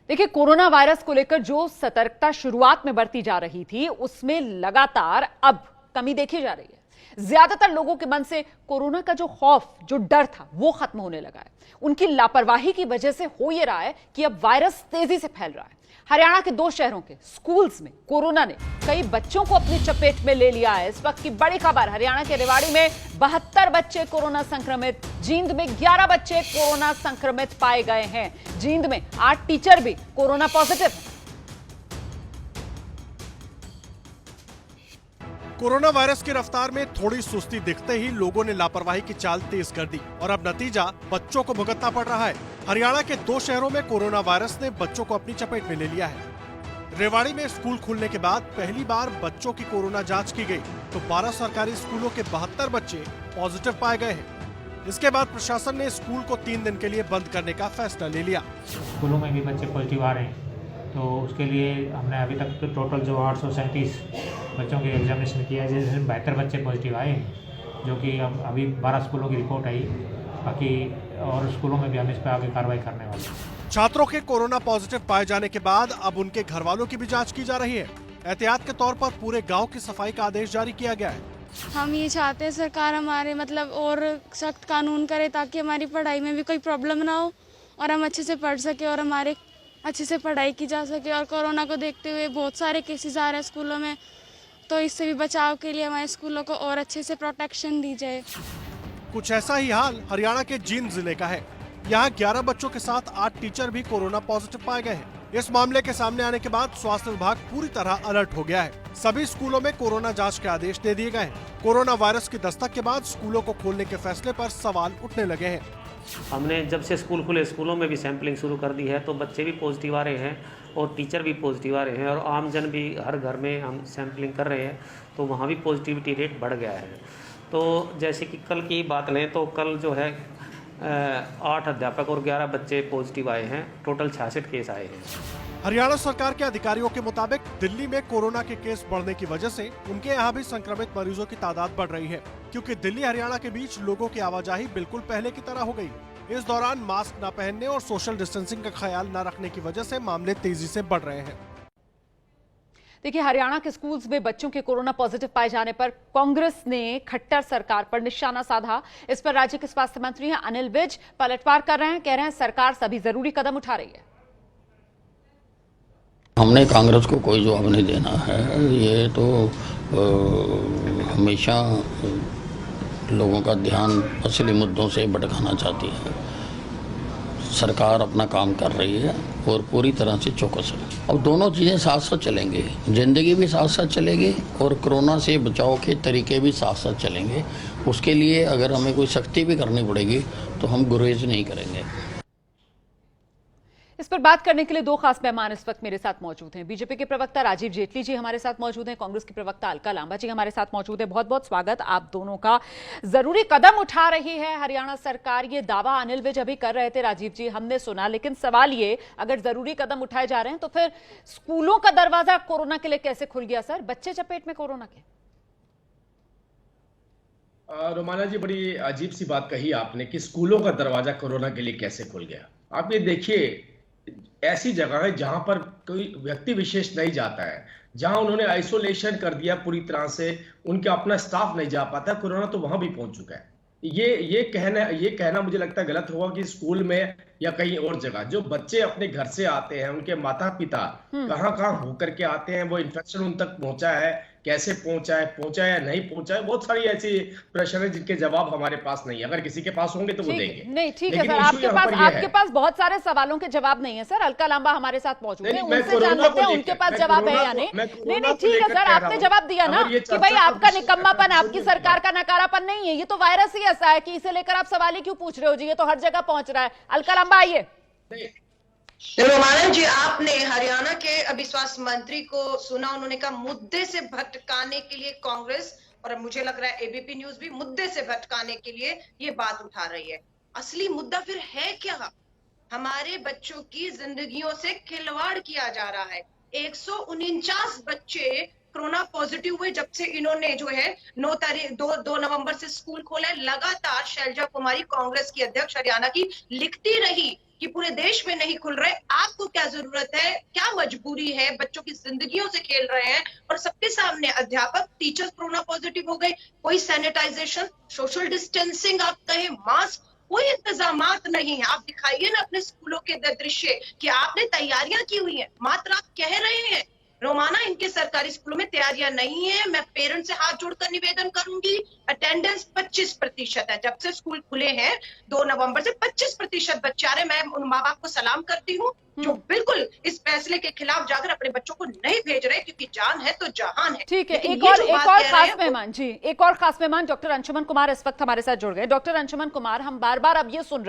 देखिए, corona virus को लेकर जो सतर्कता शुरुआत में बरती जा रही थी, उसमें लगातार अब कमी देखी जा रही है। ज्यादातर लोगों के मन से कोरोना का जो खौफ, जो डर था, वो खत्म होने लगा है। उनकी लापरवाही की वजह से हो ये रहा है कि अब वायरस तेजी से फैल रहा है। हरियाणा के 2 शहरों के स्कूल्स में कोरोना ने कई बच्चों को अपनी चपेट में ले लिया है। इस वक्त की बड़ी खबर, हरियाणा के रेवाड़ी में 72 बच्चे कोरोना संक्रमित, जींद में 11 बच्चे कोरोना संक्रमित पाए गए हैं। जींद में 8 टीचर भी कोरोना पॉजिटिव हैं। कोरोना वायरस की रफ्तार में थोड़ी सुस्ती दिखते ही लोगों ने लापरवाही की चाल तेज कर दी और अब नतीजा बच्चों को भुगतना पड़ रहा है। हरियाणा के 2 शहरों में कोरोना वायरस ने बच्चों को अपनी चपेट में ले लिया है। रेवाड़ी में स्कूल खुलने के बाद पहली बार बच्चों की कोरोना जांच की गई तो 12 सरकारी स्कूलों के 72 बच्चे पॉजिटिव पाए गए हैं। इसके बाद प्रशासन ने स्कूल को 3 दिन के लिए बंद करने का फैसला ले लिया। स्कूलों में भी बच्चे पॉजिटिव आ रहे हैं, तो उसके लिए हमने अभी तक तो टोटल जो 837 बच्चों के एग्जामिनेशन किया है, जिसमें 72 बच्चे पॉजिटिव आए हैं, जो कि अब अभी 12 स्कूलों की रिपोर्ट आई। बाकी और स्कूलों में भी हम इस पर आगे कार्रवाई करने वाले हैं। छात्रों के कोरोना पॉजिटिव पाए जाने के बाद अब उनके घर वालों की भी जांच की जा रही है। एहतियात के तौर पर पूरे गांव की सफाई का आदेश जारी किया गया है। हम ये चाहते हैं सरकार हमारे और सख्त कानून करे ताकि हमारी पढ़ाई में भी कोई प्रॉब्लम ना हो और हम अच्छे से पढ़ सके और हमारे अच्छे से पढ़ाई की जा सके। और कोरोना को देखते हुए बहुत सारे केसेस आ रहे हैं स्कूलों में, तो इससे भी बचाव के लिए हमारे स्कूलों को और अच्छे से प्रोटेक्शन दी जाए। कुछ ऐसा ही हाल हरियाणा के जींद जिले का है। यहाँ 11 बच्चों के साथ 8 टीचर भी कोरोना पॉजिटिव पाए गए हैं। इस मामले के सामने आने के बाद स्वास्थ्य विभाग पूरी तरह अलर्ट हो गया है। सभी स्कूलों में कोरोना जांच के आदेश दे दिए गए हैं। कोरोना वायरस की दस्तक के बाद स्कूलों को खोलने के फैसले पर सवाल उठने लगे हैं। हमने जब से स्कूल खुले स्कूलों में भी सैंपलिंग शुरू कर दी है, तो बच्चे भी पॉजिटिव आ रहे हैं और टीचर भी पॉजिटिव आ रहे हैं और आमजन भी हर घर में हम सैंपलिंग कर रहे हैं, तो वहाँ भी पॉजिटिविटी रेट बढ़ गया है। तो जैसे कि कल की बात लें तो कल जो है 8 अध्यापक और 11 बच्चे पॉजिटिव आए हैं, टोटल 66 केस आए हैं। हरियाणा सरकार के अधिकारियों के मुताबिक दिल्ली में कोरोना के केस बढ़ने की वजह से उनके यहाँ भी संक्रमित मरीजों की तादाद बढ़ रही है, क्योंकि दिल्ली हरियाणा के बीच लोगों की आवाजाही बिल्कुल पहले की तरह हो गई। इस दौरान मास्क न पहनने और सोशल डिस्टेंसिंग का ख्याल न रखने की वजह से मामले तेजी से बढ़ रहे हैं। देखिए, हरियाणा के स्कूल्स में बच्चों के कोरोना पॉजिटिव पाए जाने पर कांग्रेस ने खट्टर सरकार पर निशाना साधा। इस पर राज्य के स्वास्थ्य मंत्री हैं अनिल विज पलटवार कर रहे हैं, कह रहे हैं सरकार सभी जरूरी कदम उठा रही है। हमने कांग्रेस को कोई जवाब नहीं देना है। ये तो हमेशा लोगों का ध्यान असली मुद्दों से भटकाना चाहती है। सरकार अपना काम कर रही है और पूरी तरह से चौकस है। अब दोनों चीज़ें साथ साथ चलेंगे, जिंदगी भी साथ साथ चलेगी और कोरोना से बचाव के तरीके भी साथ साथ चलेंगे। उसके लिए अगर हमें कोई सख्ती भी करनी पड़ेगी तो हम गुरेज नहीं करेंगे। इस पर बात करने के लिए 2 खास मेहमान इस वक्त मेरे साथ मौजूद हैं। बीजेपी के प्रवक्ता राजीव जेटली जी हमारे साथ मौजूद हैं, कांग्रेस के प्रवक्ता अलका लांबा जी हमारे साथ मौजूद हैं। बहुत बहुत स्वागत आप दोनों का। जरूरी कदम उठा रही है हरियाणा सरकार, ये दावा अनिल विज अभी कर रहे थे, राजीव जी हमने सुना, लेकिन सवाल ये, अगर जरूरी कदम उठाए जा रहे हैं तो फिर स्कूलों का दरवाजा कोरोना के लिए कैसे खुल गया सर? बच्चे चपेट में कोरोना के। रोमाना जी, बड़ी अजीब सी बात कही आपने कि स्कूलों का दरवाजा कोरोना के लिए कैसे खुल गया। आप ये देखिए, ऐसी जगह है जहां पर कोई व्यक्ति विशेष नहीं जाता है, जहां उन्होंने आइसोलेशन कर दिया पूरी तरह से, उनका अपना स्टाफ नहीं जा पाता, कोरोना तो वहां भी पहुंच चुका है। ये कहना मुझे लगता है गलत होगा कि स्कूल में या कहीं और जगह जो बच्चे अपने घर से आते हैं, उनके माता पिता कहां होकर के आते हैं, वो इन्फेक्शन उन तक पहुंचा है, कैसे पहुंचा है या नहीं पहुंचा है, बहुत सारी ऐसी प्रश्न है जिनके जवाब हमारे पास नहीं है। अगर किसी के पास होंगे तो वो देंगे। नहीं, ठीक है सर, आपके पास बहुत सारे सवालों के जवाब नहीं है सर। अलका लांबा हमारे साथ मौजूद है, उनसे जान लेते हैं उनके पास जवाब है या नहीं। नहीं, ठीक है सर, आपने जवाब दिया ना कि भाई आपका निकम्मापन, आपकी सरकार का नकारापन नहीं है, ये तो वायरस ही ऐसा है कि इसे लेकर आप सवाल ही क्यों पूछ रहे हो जी? ये तो हर जगह पहुंच रहा है। अलका लांबा आइए। रोमानन जी, आपने हरियाणा के अभी स्वास्थ्य मंत्री को सुना, उन्होंने कहा मुद्दे से भटकाने के लिए कांग्रेस, और मुझे लग रहा है एबीपी न्यूज भी मुद्दे से भटकाने के लिए ये बात उठा रही है। असली मुद्दा फिर है क्या? हमारे बच्चों की जिंदगियों से खिलवाड़ किया जा रहा है। 149 बच्चे कोरोना पॉजिटिव हुए जब से इन्होंने जो है 2 नवंबर से स्कूल खोला है, लगातार शैलजा कुमारी कांग्रेस की अध्यक्ष हरियाणा की लिखती रही कि पूरे देश में नहीं खुल रहे, आपको क्या जरूरत है, क्या मजबूरी है, बच्चों की जिंदगियों से खेल रहे हैं। और सबके सामने अध्यापक, टीचर्स कोरोना पॉजिटिव हो गए, कोई सैनिटाइजेशन, सोशल डिस्टेंसिंग आप कहें, मास्क, कोई इंतजामात नहीं है। आप दिखाइए ना अपने स्कूलों के दृश्य कि आपने तैयारियां की हुई हैं, मात्र आप कह रहे हैं। रोमाना, इनके सरकारी स्कूलों में तैयारियां नहीं है। मैं पेरेंट्स से हाथ जोड़कर निवेदन करूंगी, अटेंडेंस 25% है। जब से स्कूल खुले हैं 2 नवंबर से 25% बच्चे आ रहे हैं। मैं उन माँ बाप को सलाम करती हूँ जो बिल्कुल इस फैसले के खिलाफ जाकर अपने बच्चों को नहीं भेज रहे, क्योंकि जान है तो जहान है। ठीक है, लेकिन एक ये और जो बात कह रहे खास हैं, मेहमान जी, एक और खास मेहमान डॉक्टर अंशुमन कुमार इस वक्त हमारे साथ जुड़ गए। डॉक्टर अंशुमन कुमार, हम बार बार अब ये सुन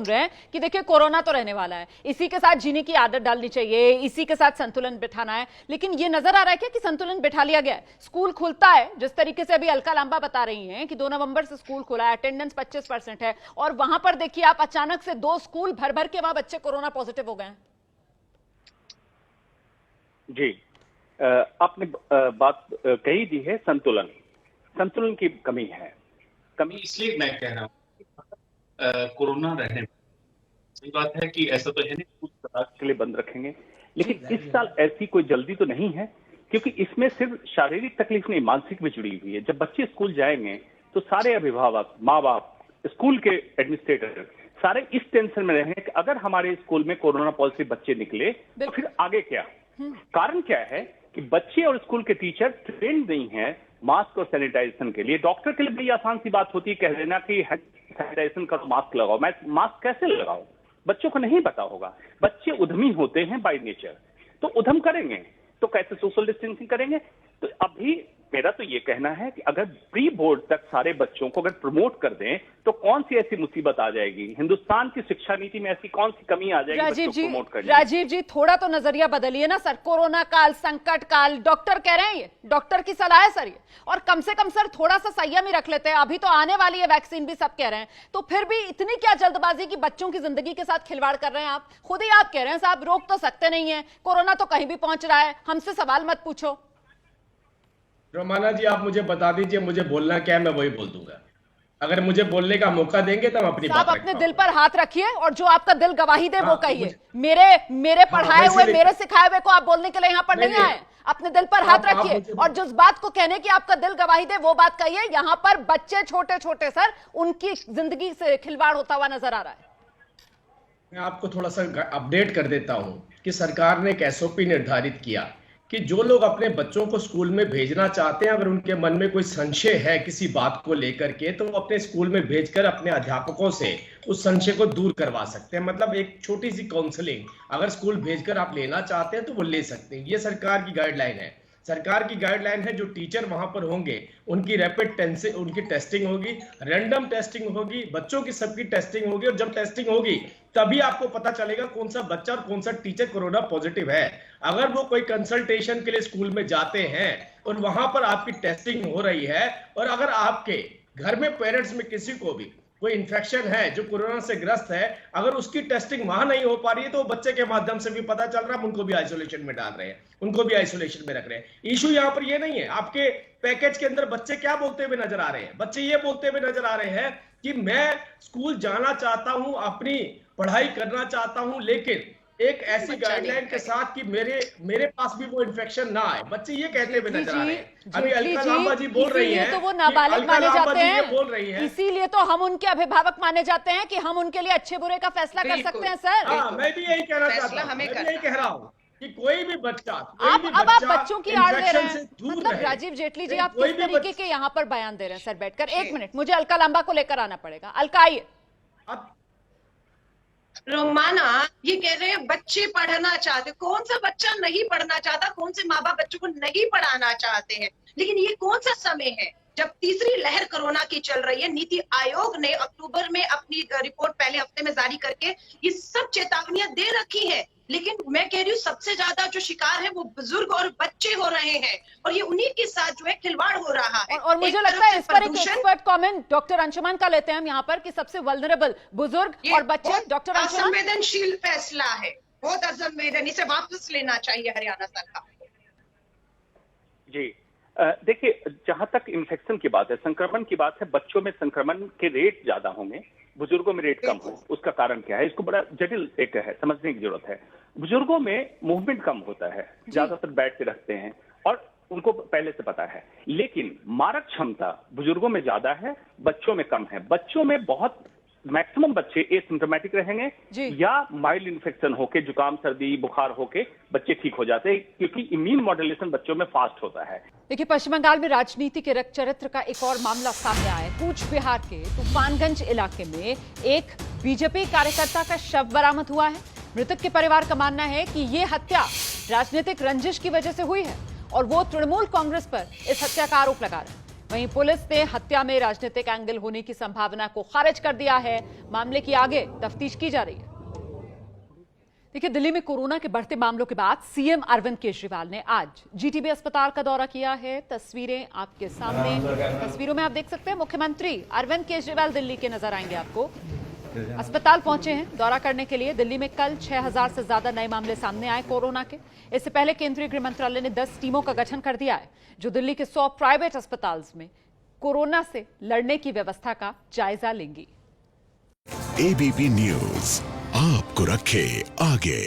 रहे हैं कि देखिए कोरोना तो रहने वाला है, इसी के साथ जीने की आदत डालनी चाहिए, इसी के साथ संतुलन बिठाना है। लेकिन ये नजर आ रहा है क्या कि संतुलन बिठा लिया गया है? स्कूल खुलता है, जिस तरीके से अभी अलका लांबा बता रही हैं कि 2 नवंबर से स्कूल खुला है, अटेंडेंस 25% है, और वहां पर देखिए आप अचानक से 2 स्कूल भर भर के वहां बच्चे कोरोना पॉजिटिव हो गए हैं। जी, आपने बात कही दी है, संतुलन की कमी है। कमी इसलिए मैं कह रहा हूँ कोरोना रहने, सही बात है कि ऐसा तो है नहीं कुछ सप्ताह के लिए बंद रखेंगे, लेकिन इस साल ऐसी कोई जल्दी तो नहीं है, क्योंकि इसमें सिर्फ शारीरिक तकलीफ नहीं, मानसिक भी जुड़ी हुई है। जब बच्चे स्कूल जाएंगे तो सारे अभिभावक, माँ बाप, स्कूल के एडमिनिस्ट्रेटर सारे इस टेंशन में रहेंगे कि अगर हमारे स्कूल में कोरोना पॉजिटिव बच्चे निकले तो फिर आगे क्या। कारण क्या है कि बच्चे और स्कूल के टीचर ट्रेंड नहीं है मास्क और सैनिटाइजेशन के लिए। डॉक्टर के लिए बड़ी आसान सी बात होती है कह देना कि सैनिटाइजेशन करो, मास्क लगाओ। मैं मास्क कैसे लगाऊं? बच्चों को नहीं पता होगा। बच्चे उद्यमी होते हैं बाय नेचर, तो उद्यम करेंगे तो कैसे सोशल डिस्टेंसिंग करेंगे। तो अभी मेरा तो ये कहना है कि अगर प्री बोर्ड तक सारे बच्चों को अगर प्रमोट कर दें तो कौन सी ऐसी मुसीबत आ जाएगी, हिंदुस्तान की शिक्षा नीति में ऐसी कौन सी कमी आ जाएगी बच्चों को प्रमोट करने। राजीव जी, थोड़ा तो नजरिया बदलिए ना सर। कोरोना काल, संकट काल, डॉक्टर कह रहे हैं, ये डॉक्टर की सलाह है सर ये, और कम से कम सर थोड़ा सा संयम ही रख लेते हैं। अभी तो आने वाली है वैक्सीन भी, सब कह रहे हैं, तो फिर भी इतनी क्या जल्दबाजी कि बच्चों की जिंदगी के साथ खिलवाड़ कर रहे हैं आप? खुद ही आप कह रहे हैं साहब रोक तो सकते नहीं है, कोरोना तो कहीं भी पहुंच रहा है, हमसे सवाल मत पूछो। रोमाना जी, आप मुझे बता दीजिए मुझे बोलना क्या है, मैं वही बोल दूंगा। अगर मुझे बोलने का मौका देंगे तो हम अपनी बात अपने दिल पर हाथ रखिए और जो आपका दिल गवाही दे वो कहिए। मेरे पढ़ाए हुए, मेरे सिखाए हुए को आप बोलने के लिए यहाँ पर नहीं आए। अपने दिल पर हाथ रखिए और जिस बात को कहने की आपका दिल गवाही दे वो बात कहिए। यहाँ पर बच्चे छोटे छोटे सर, उनकी जिंदगी से खिलवाड़ होता हुआ नजर आ रहा है। मैं आपको थोड़ा सा अपडेट कर देता हूं कि सरकार ने एक एसओपी निर्धारित किया कि जो लोग अपने बच्चों को स्कूल में भेजना चाहते हैं, अगर उनके मन में कोई संशय है किसी बात को लेकर के, तो वो अपने स्कूल में भेजकर अपने अध्यापकों से उस संशय को दूर करवा सकते हैं। मतलब एक छोटी सी काउंसलिंग अगर स्कूल भेजकर आप लेना चाहते हैं तो वो ले सकते हैं। ये सरकार की गाइडलाइन है। सरकार की गाइडलाइन है, जो टीचर वहां पर होंगे उनकी उनकी टेस्टिंग होगी, रैंडम टेस्टिंग होगी, बच्चों की सबकी टेस्टिंग होगी, और जब टेस्टिंग होगी तभी आपको पता चलेगा कौन सा बच्चा और कौन सा टीचर कोरोना पॉजिटिव है। अगर वो कोई कंसल्टेशन के लिए स्कूल में जाते हैं और वहां पर आपकी टेस्टिंग हो रही है, और अगर आपके घर में पेरेंट्स में किसी को भी कोई इन्फेक्शन है जो कोरोना से ग्रस्त है, अगर उसकी टेस्टिंग वहां नहीं हो पा रही है तो बच्चे के माध्यम से भी पता चल रहा है, उनको भी आइसोलेशन में डाल रहे हैं, उनको भी आइसोलेशन में रख रहे हैं। इशू यहाँ पर ये नहीं है। आपके पैकेज के अंदर बच्चे क्या बोलते हुए नजर आ रहे हैं? बच्चे ये बोलते हुए नजर आ रहे हैं कि मैं स्कूल जाना चाहता हूं, अपनी पढ़ाई करना चाहता हूं, लेकिन एक ऐसी गाइडलाइन के साथ कि मेरे पास भी वो इन्फेक्शन ना आए। बच्चे ये कहते हुए नजर आ रहे हैं। अभी अलका लांबा जी बोल रही हैं तो वो नाबालिग माने जाते हैं, बोल रही हैं, इसीलिए तो हम उनके अभिभावक माने जाते हैं कि हम उनके लिए अच्छे बुरे का फैसला कर सकते हैं सर। हाँ, मैं भी यही कहना चाहता हूँ, मैं भी यही कह रहा हूँ कि कोई भी बच्चा, अब आप बच्चों की आड़ दे रहे हैं। मतलब राजीव जेटली जी, आप किस तरीके के यहाँ पर बयान दे रहे हैं सर बैठकर? एक मिनट, मुझे अलका लांबा को लेकर आना पड़ेगा। अलका आइए। रोमाना ये कह रहे हैं बच्चे पढ़ना चाहते, कौन सा बच्चा नहीं पढ़ना चाहता, कौन से माँ बाप बच्चों को नहीं पढ़ाना चाहते हैं? लेकिन ये कौन सा समय है जब तीसरी लहर कोरोना की चल रही है? नीति आयोग ने अक्टूबर में अपनी रिपोर्ट पहले हफ्ते में जारी करके ये सब चेतावनियां दे रखी है, लेकिन मैं कह रही हूँ सबसे ज्यादा जो शिकार है वो बुजुर्ग और बच्चे हो रहे हैं, और ये उन्हीं के साथ जो है खिलवाड़ हो रहा है। और मुझे लगता है इस पर एक एक्सपर्ट कमेंट डॉक्टर अंशुमन का लेते हैं हम यहाँ पर कि सबसे वल्नरेबल बुजुर्ग और बच्चे। डॉक्टर अंशुमन, असंवेदनशील फैसला है, बहुत असंवेदन, इसे वापस लेना चाहिए हरियाणा सरकार को। जी देखिए, जहां तक इन्फेक्शन की बात है, संक्रमण की बात है, बच्चों में संक्रमण के रेट ज्यादा होंगे, बुजुर्गों में रेट कम हो। उसका कारण क्या है? इसको बड़ा जटिल एक है, समझने की जरूरत है। बुजुर्गों में मूवमेंट कम होता है, ज्यादातर बैठ के रखते हैं और उनको पहले से पता है, लेकिन मारक क्षमता बुजुर्गों में ज्यादा है, बच्चों में कम है। बच्चों में बहुत मैक्सिमम बच्चे एसिम्प्टोमेटिक रहेंगे या माइल्ड इन्फेक्शन होके, जुकाम सर्दी बुखार होके बच्चे ठीक हो जाते हैं, क्योंकि इम्यून मॉड्यूलेशन बच्चों में फास्ट होता है। देखिए, पश्चिम बंगाल में राजनीति के रक्त चरित्र का एक और मामला सामने आया है। कूच बिहार के तूफानगंज इलाके में एक बीजेपी कार्यकर्ता का शव बरामद हुआ है। मृतक के परिवार का मानना है कि ये हत्या राजनीतिक रंजिश की वजह से हुई है और वो तृणमूल कांग्रेस पर इस हत्या का आरोप लगा रहे हैं। वहीं पुलिस ने हत्या में राजनीतिक एंगल होने की संभावना को खारिज कर दिया है। मामले की आगे तफ्तीश की जा रही है। देखिए, दिल्ली में कोरोना के बढ़ते मामलों के बाद सीएम अरविंद केजरीवाल ने आज जीटीबी अस्पताल का दौरा किया है। तस्वीरें आपके सामने, तस्वीरों में आप देख सकते हैं मुख्यमंत्री अरविंद केजरीवाल दिल्ली के नजर आएंगे आपको। अस्पताल पहुंचे हैं दौरा करने के लिए। दिल्ली में कल 6000 से ज्यादा नए मामले सामने आए कोरोना के। इससे पहले केंद्रीय गृह मंत्रालय ने 10 टीमों का गठन कर दिया है, जो दिल्ली के 100 प्राइवेट अस्पताल में कोरोना से लड़ने की व्यवस्था का जायजा लेंगी। एबीपी न्यूज आपको रखे आगे।